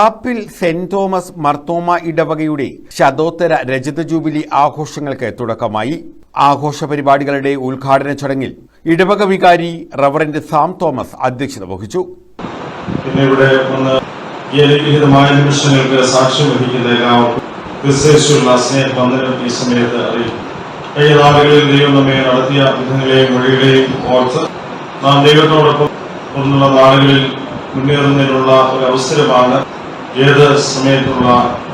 Apple saint Thomas Mar Thoma ഇടവകയുടെ ശതോത്തര രജത jubilee ആഘോഷങ്ങൾക്ക് തുടക്കമായി. ആഘോഷ പരിപാടികളുടെ ഉദ്ഘാടന ചടങ്ങിൽ ഇടവക വികാരി റവറന്റ് സാം തോമസ് അധ്യക്ഷത വഹിച്ചു. ഇവിടെ ഈ അനുഗ്രഹീതമായ നിമിഷങ്ങൾക്ക് സാക്ഷ്യം വഹിക്കുന്ന എല്ലാവർക്കും ക്രിസ്തുയേശുവിലുള്ള സ്നേഹബന്ധനം ഈ സമയത്ത് അറിയിക്കും. കഴിഞ്ഞ നാളുകളിൽ ദൈവം നമ്മെ നടത്തിയ വിധങ്ങളെയും വഴികളെയും ഓർത്ത് നാം ദൈവത്തോടൊപ്പം ഒന്നുള്ള നാളുകളിൽ മുന്നേറുന്നതിനുള്ള ഒരു അവസരമാണ് ഏത് സമയത്തുള്ള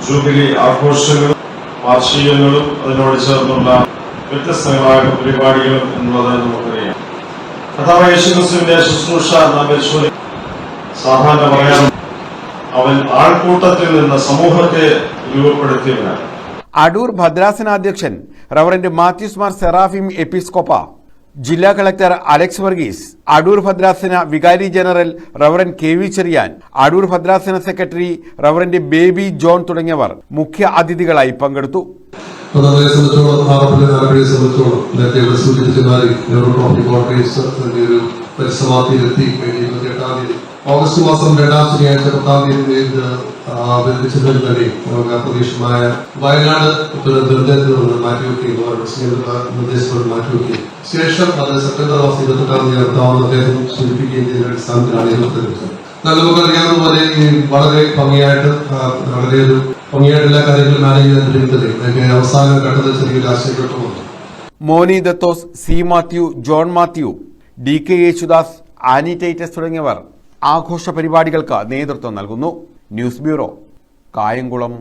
ജൂബിലി ആഘോഷങ്ങളും വാർഷികങ്ങളും അതിനോട് ചേർന്നുള്ള വ്യത്യസ്തങ്ങളായ പരിപാടികളും എന്നുള്ളത് നമുക്കറിയാം. കർത്താവായ യേശുക്രിസ്തുവിന്റെ ശുശ്രൂഷ നാം പരിശോധിക്കും. സാധാരണ പറയാം, അവൻ ആൾക്കൂട്ടത്തിൽ നിന്ന് സമൂഹത്തെ രൂപപ്പെടുത്തിയവനാണ്. അടൂർ ഭദ്രാസനാധ്യക്ഷൻ റവറന്റ് മാത്യൂസ് മാർ സെറാഫിം എപ്പിസ്കോപ്പ, ജില്ലാ കളക്ടർ അലക്സ് വർഗീസ്, അടൂർ ഭദ്രാസന വികാരി general reverend K V Cherian, Adoor ഭദ്രാസന സെക്രട്ടറി റവറന്റ് ബേബി ജോൺ തുടങ്ങിയവർ മുഖ്യ അതിഥികളായി പങ്കെടുത്തു. ഓഗസ്റ്റ് മാസം 2-ാം ശനിയാഴ്ച 10-ാം തീയതി പ്രതീക്ഷമായ വയനാട് ദുരന്തത്തിൽ നിന്ന് മാറ്റിവെക്കുകയും നിർദ്ദേശത്തോട് മാറ്റിവെക്കുകയും ശേഷം അത് സെപ്റ്റംബർ മാസം 28-ാം തീയതി നടത്താമെന്ന് അദ്ദേഹം സൂചിപ്പിക്കുകയും ചെയ്ത അടിസ്ഥാനത്തിലാണ് ഏർപ്പെടുത്തിയത്. എന്നാൽ നമുക്കറിയാവുന്ന പോലെ വളരെ ഭംഗിയായിട്ട് എല്ലാ കാര്യങ്ങളും മാനേജ് ചെയ്യാൻ കഴിയുന്നത് അവസാന ഘട്ടത്തിൽ ചെറിയൊരു ആശയക്കുഴപ്പമുണ്ട്. Moni Dathos, C Mathew, John Mathew, D K Yesudas, Annie Titus തുടങ്ങിയവർ ആഘോഷ പരിപാടികൾക്ക് നേതൃത്വം നൽകുന്നു. News bureau, Kayamkulam.